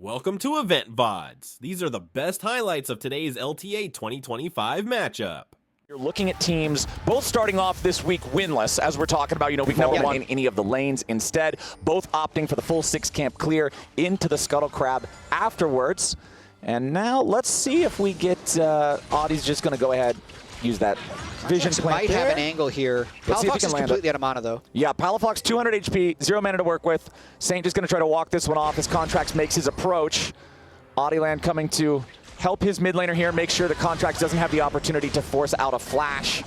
Welcome to Loleventvods. These are the best highlights of today's LTA 2025 matchup. You're looking at teams both starting off this week winless, as we're talking about, week number one in any of the lanes. Instead, both opting for the full 6-camp clear into the Scuttle Crab afterwards. And now let's see if we get Audie's just going to go ahead, use that vision plant might have an angle here. Palafox is completely out of mana, though. Yeah, Palafox 200 HP, 0 mana to work with. Saint just going to try to walk this one off as Contracts makes his approach. Audieland coming to help his mid laner here, make sure that Contracts doesn't have the opportunity to force out a flash.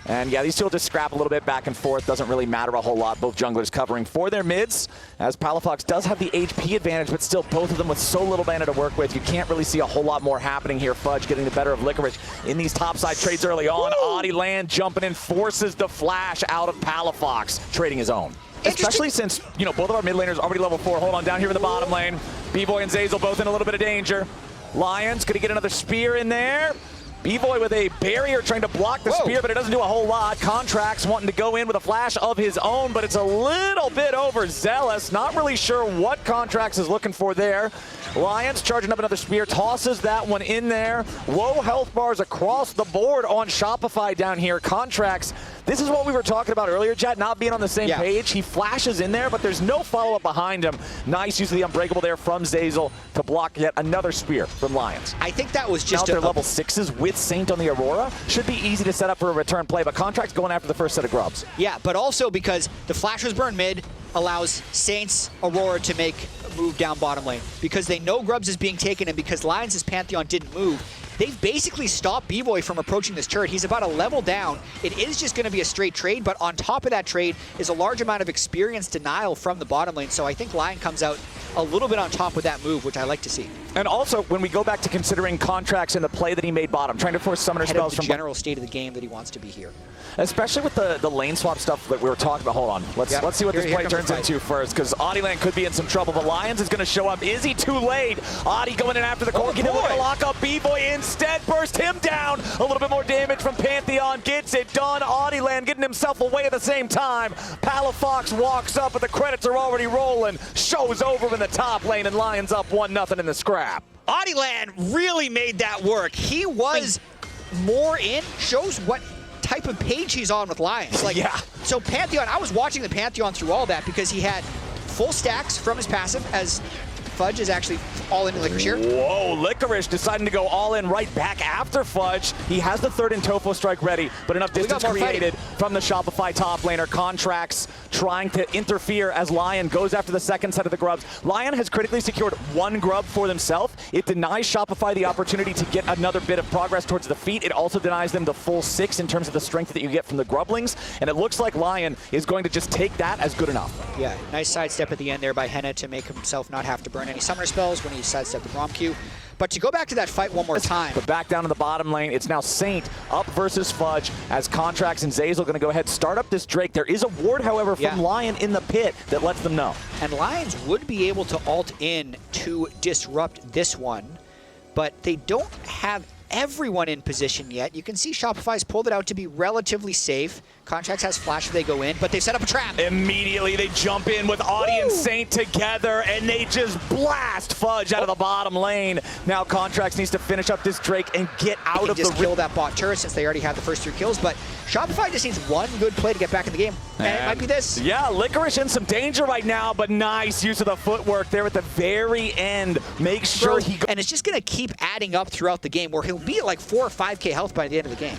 And yeah, these two will just scrap a little bit back and forth. Doesn't really matter a whole lot. Both junglers covering for their mids, as Palafox does have the HP advantage, but still both of them with so little mana to work with. You can't really see a whole lot more happening here. Fudge getting the better of Licorice in these topside trades early on. Audieland jumping in, forces the flash out of Palafox, trading his own. Especially since, both of our mid laners already level 4. Hold on, down here in the bottom lane. B-Boy and Zazel both in a little bit of danger. Lions gonna get another spear in there. B-Boy with a barrier trying to block the spear, but it doesn't do a whole lot. Contracts wanting to go in with a flash of his own, but it's a little bit overzealous. Not really sure what Contracts is looking for there. Lions charging up another spear, tosses that one in there. Low health bars across the board on Shopify down here. Contracts, this is what we were talking about earlier, Jet, not being on the same page. He flashes in there, but there's no follow-up behind him. Nice use of the Unbreakable there from Zazel to block yet another spear from Lions. I think that was just now they're level 6s with Saint on the Aurora. Should be easy to set up for a return play, but Contracts going after the first set of grubs. Yeah, but also because the flash was burned mid, allows Saints Aurora to make a move down bottom lane. Because they know grubs is being taken, and because Lions' Pantheon didn't move, they've basically stopped B-Boy from approaching this turret. He's about a level down. It is just going to be a straight trade, but on top of that trade is a large amount of experience denial from the bottom lane. So I think Lion comes out a little bit on top with that move, which I like to see. And also, when we go back to considering Contracts and the play that he made bottom, trying to force summoner spells from the general state of the game that he wants to be here. Especially with the lane swap stuff that we were talking about. Hold on. Let's see what this play turns into first, because Audieland could be in some trouble. The Lions is going to show up. Is he too late? Audie going in after the core. Can he lock up B-Boy instead? Burst him down. A little bit more damage from Pantheon. Gets it done. Audieland getting himself away at the same time. Palafox walks up, but the credits are already rolling. Shows over in the top lane, and Lions up 1-0 in the scrap. Audieland really made that work. He was more in. Shows what type of page he's on with Lions. So Pantheon, I was watching the Pantheon through all that because he had full stacks from his passive, as Fudge is actually all in Licorice here. Whoa, Licorice deciding to go all in right back after Fudge. He has the third Intofo strike ready, but enough distance created from the Shopify top laner. Contracts trying to interfere as Lion goes after the second set of the grubs. Lion has critically secured one grub for themselves. It denies Shopify the opportunity to get another bit of progress towards the feet. It also denies them the full 6 in terms of the strength that you get from the grublings, and it looks like Lion is going to just take that as good enough. Yeah, nice sidestep at the end there by Henna to make himself not have to burn any summoner spells when he sidestepped the Rom Q. But to go back to that fight one more time. But back down in the bottom lane, it's now Saint up versus Fudge as Contracts and Zazel going to go ahead and start up this Drake. There is a ward, however, from Lion in the pit that lets them know. And Lions would be able to ult in to disrupt this one, but they don't have everyone in position yet. You can see Shopify's pulled it out to be relatively safe. Contracts has flash if they go in, but they've set up a trap. Immediately they jump in with Audie and Saint together, and they just blast Fudge out of the bottom lane. Now Contracts needs to finish up this Drake and get out of the... just kill that bot turret since they already had the first 3 kills, but Shopify just needs one good play to get back in the game, and it might be this. Yeah, Licorice in some danger right now, but nice use of the footwork there at the very end. Make sure he... And it's just going to keep adding up throughout the game, where he'll be at like 4 or 5k health by the end of the game.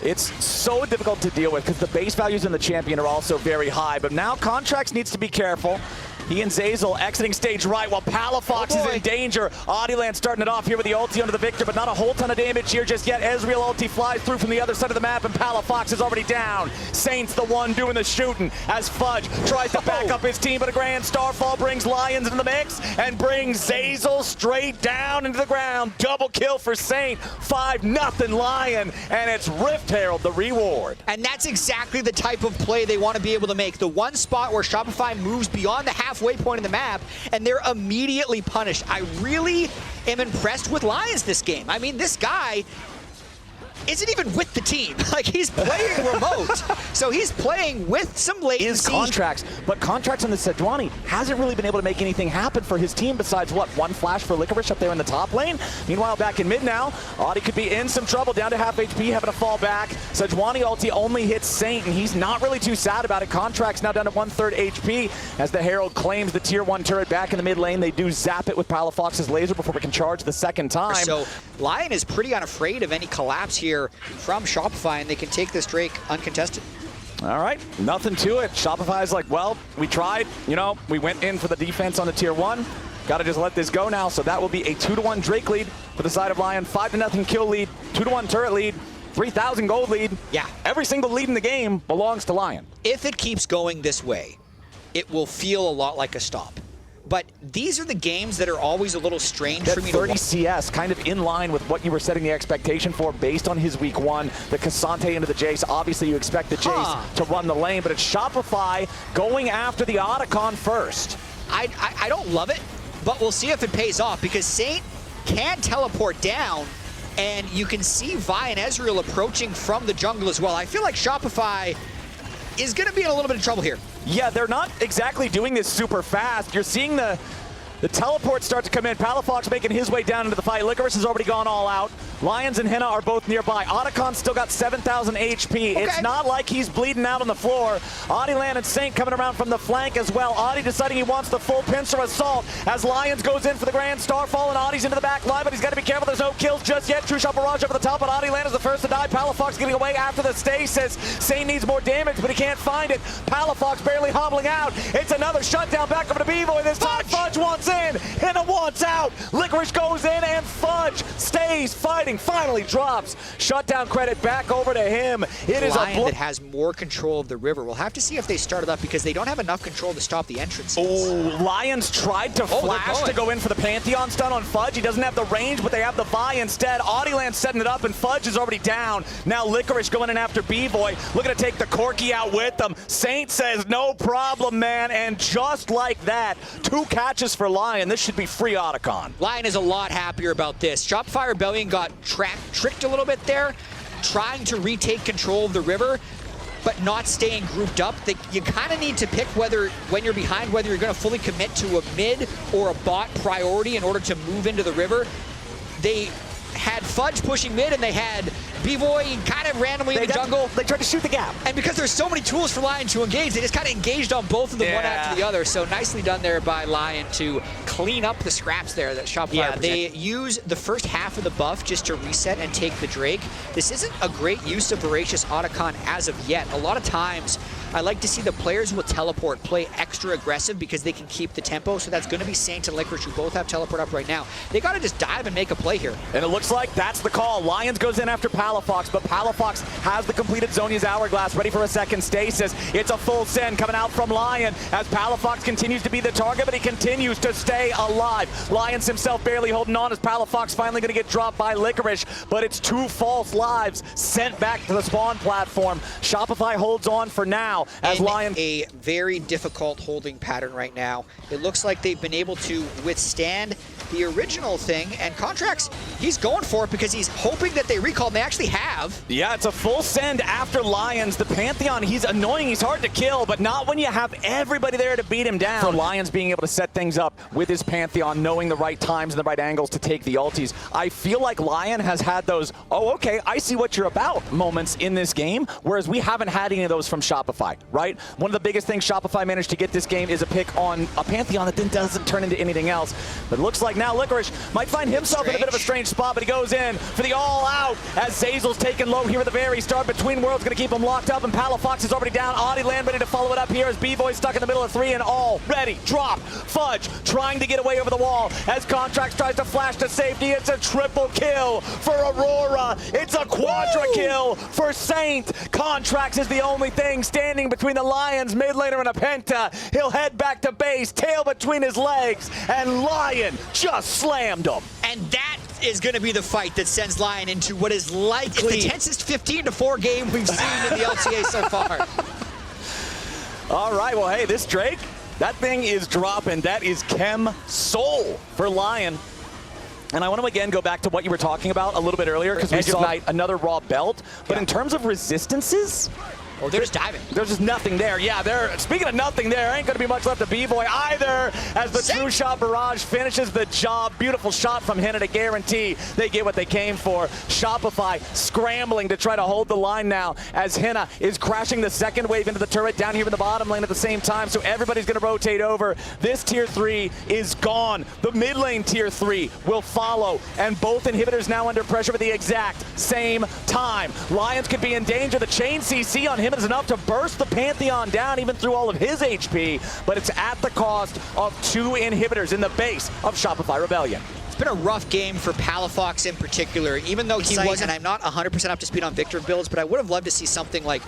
It's so difficult to deal with because the base values in the champion are also very high, but now Contracts needs to be careful. He and Zazel exiting stage right while Palafox is in danger. Audieland starting it off here with the ulti onto the Victor, but not a whole ton of damage here just yet. Ezreal ulti flies through from the other side of the map, and Palafox is already down. Saint's the one doing the shooting as Fudge tries to back up his team, but a grand Starfall brings Lions into the mix and brings Zazel straight down into the ground. Double kill for Saint. 5-0 Lion, and it's Rift Herald the reward. And that's exactly the type of play they want to be able to make. The one spot where Shopify moves beyond the halfway point in the map, and they're immediately punished. I really am impressed with Lions this game. I mean, this guy isn't even with the team. Like, he's playing remote. So he's playing with some latency. Contracts, but Contracts on the Sejuani hasn't really been able to make anything happen for his team besides, what, one flash for Licorice up there in the top lane? Meanwhile, back in mid now, Audi could be in some trouble, down to half HP, having to fall back. Sejuani ulti only hits Saint, and he's not really too sad about it. Contracts now down to 1/3 HP as the Herald claims the tier 1 turret back in the mid lane. They do zap it with Palafox's laser before we can charge the second time. So LYON is pretty unafraid of any collapse here from Shopify, and they can take this Drake uncontested. All right, nothing to it. Shopify's like, well, we tried. You know, we went in for the defense on the tier 1. Got to just let this go now. So that will be a 2-1 Drake lead for the side of LYON. 5-0 kill lead, 2-1 turret lead, 3,000 gold lead. Yeah. Every single lead in the game belongs to LYON. If it keeps going this way, it will feel a lot like a stop. But these are the games that are always a little strange for me to watch. 30 CS, kind of in line with what you were setting the expectation for based on his week 1. The Cassante into the Jace. Obviously, you expect the Jace to run the lane, but it's Shopify going after the Otacon first. I don't love it, but we'll see if it pays off, because Saint can teleport down, and you can see Vi and Ezreal approaching from the jungle as well. I feel like Shopify is going to be in a little bit of trouble here. Yeah, they're not exactly doing this super fast. You're seeing the teleports start to come in. Palafox making his way down into the fight. Licorice has already gone all out. Lions and Henna are both nearby. Otacon's still got 7,000 HP. Okay. It's not like he's bleeding out on the floor. Adilan and Saint coming around from the flank as well. Adi deciding he wants the full pincer assault as Lions goes in for the Grand Starfall, and Adi's into the back line, but he's got to be careful. There's no kills just yet. True Shot Barrage over the top, but Adilan is the first to die. Palafox getting away after the stasis. Saint needs more damage, but he can't find it. Palafox barely hobbling out. It's another shutdown back over to B-Boy. This time Fudge wants in. Henna wants out. Licorice goes in, and Fudge stays fighting. Finally drops. Shutdown credit back over to him. It is LYON that has more control of the river. We'll have to see if they start it up, because they don't have enough control to stop the entrances. Oh, Lions tried to flash to go in for the Pantheon stun on Fudge. He doesn't have the range, but they have the Vi instead. Adilan setting it up, and Fudge is already down. Now Licorice going in after B-Boy, looking to take the Corki out with them. Saint says, no problem, man, and just like that, 2 catches for LYON. This should be free Otacon. LYON is a lot happier about this. Shopify Rebellion got tricked a little bit there, trying to retake control of the river, but not staying grouped up. You kind of need to pick whether, when you're behind, whether you're going to fully commit to a mid or a bot priority in order to move into the river. They had Fudge pushing mid, and they had B-Boy kind of randomly in the jungle. They tried to shoot the gap. And because there's so many tools for LYON to engage, they just kind of engaged on both of them, one after the other. So nicely done there by LYON to clean up the scraps there that Shopify they use the first half of the buff just to reset and take the Drake. This isn't a great use of Voracious Otacon as of yet. A lot of times, I like to see the players who will teleport play extra aggressive because they can keep the tempo. So that's going to be Saint and Licorice, who both have teleport up right now. They got to just dive and make a play here. And it looks like that's the call. Lions goes in after Palafox, but Palafox has the completed Zhonya's Hourglass, ready for a second stasis. It's a full send coming out from LYON as Palafox continues to be the target, but he continues to stay alive. Lions himself barely holding on as Palafox finally going to get dropped by Licorice, but it's 2 false lives sent back to the spawn platform. Shopify holds on for now as LYON... a very difficult holding pattern right now. It looks like they've been able to withstand the original thing, and Contracts, he's going for it because he's hoping that they recall, and they actually have. Yeah, it's a full send after Lions. The Pantheon, he's annoying, he's hard to kill, but not when you have everybody there to beat him down. For Lions being able to set things up with his Pantheon, knowing the right times and the right angles to take the ultis. I feel like LYON has had those, oh, okay, I see what you're about moments in this game, whereas we haven't had any of those from Shopify, right? One of the biggest things Shopify managed to get this game is a pick on a Pantheon that then doesn't turn into anything else. But it looks like now Licorice might find himself in a bit of a strange spot, but he goes in for the all-out as Zazel's taken low here at the very start. Between Worlds going to keep him locked up, and Palafox is already down. Adilan ready to follow it up here as B-Boy stuck in the middle of 3 and already dropped. Fudge trying to get away over the wall as Contracts tries to flash to safety. It's a triple kill for Aurora. It's a quadra kill for Saint. Contracts is the only thing standing between the Lions, mid laner, and a Penta. He'll head back to base, tail between his legs, and LYON just slammed him. And that is going to be the fight that sends LYON into what is likely the tensest 15-4 game we've seen in the LTA so far. All right, well, hey, this Drake, that thing is dropping. That is Chem Soul for LYON. And I want to again go back to what you were talking about a little bit earlier, because we saw another raw belt. But in terms of resistances, oh, they're just diving. There's just nothing there. Yeah, speaking of nothing there, ain't going to be much left of B-Boy either, as the True Shot Barrage finishes the job. Beautiful shot from Henna to guarantee they get what they came for. Shopify scrambling to try to hold the line now, as Henna is crashing the second wave into the turret down here in the bottom lane at the same time, so everybody's going to rotate over. This tier 3 is gone. The mid lane tier 3 will follow, and both inhibitors now under pressure at the exact same time. Lions could be in danger. The chain CC on him is enough to burst the Pantheon down even through all of his HP, but it's at the cost of 2 inhibitors in the base of Shopify Rebellion. It's been a rough game for Palafox in particular, even though he wasn't. I'm not 100% up to speed on Victor builds, but I would have loved to see something like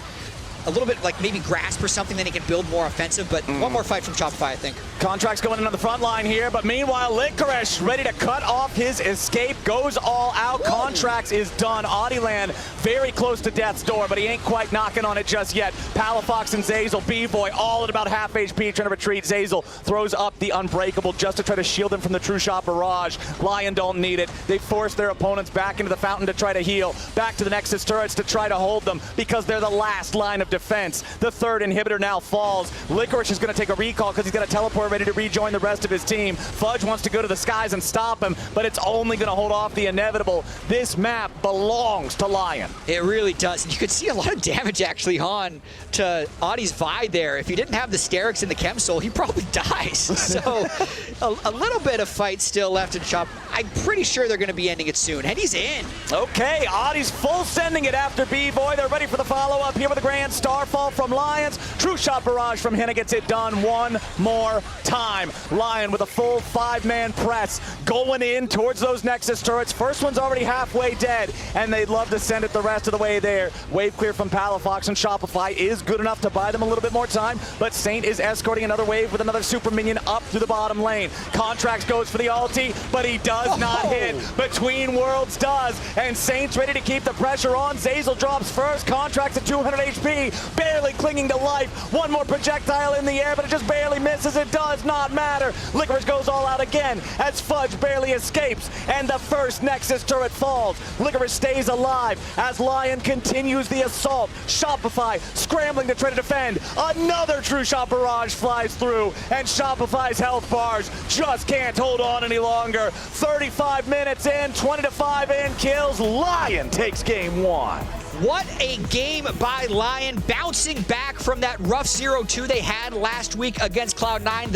a little bit like maybe Grasp or something, then he can build more offensive, but one more fight from Shopify, I think. Contracts going in on the front line here, but meanwhile, Licorice ready to cut off his escape, goes all out. Whoa. Contracts is done. Audieland very close to death's door, but he ain't quite knocking on it just yet. Palafox and Zeyzal, B-Boy, all at about half HP, trying to retreat. Zeyzal throws up the Unbreakable just to try to shield him from the True Shot Barrage. Lion don't need it. They force their opponents back into the fountain to try to heal, back to the Nexus turrets to try to hold them, because they're the last line of defense. The third inhibitor now falls. Licorice is going to take a recall because he's got a teleport ready to rejoin the rest of his team. Fudge wants to go to the skies and stop him, but it's only going to hold off the inevitable. This map belongs to Lion. It really does. And you could see a lot of damage actually on to Audie's Vi there. If he didn't have the Sterix and the Chem Soul, he probably dies. So a little bit of fight still left in Shop. I'm pretty sure they're going to be ending it soon. And he's in. Okay, Audie's full sending it after B-Boy. They're ready for the follow-up here with a Grand Starfall from Lions. True Shot Barrage from Henna gets it done one more time. Lion with a full 5-man press going in towards those Nexus turrets. First one's already halfway dead, and they'd love to send it the rest of the way there. Wave clear from Palafox, and Shopify is good enough to buy them a little bit more time, but Saint is escorting another wave with another super minion up through the bottom lane. Contracts goes for the ulti, but he does not hit. Between Worlds does, and Saint's ready to keep the pressure on. Zeyzal drops first. Contracts at 200 HP, barely clinging to life. One more projectile in the air, but it just barely misses. It does not matter. Licorice goes all out again as Fudge barely escapes, and the first Nexus turret falls. Licorice stays alive as Lion continues the assault. Shopify scrambling to try to defend. Another True Shot Barrage flies through, and Shopify's health bars just can't hold on any longer. 35 minutes in, 20-5 in kills. Lion takes game 1. What a game by Lion, bouncing back from that rough 0-2 they had last week against Cloud9.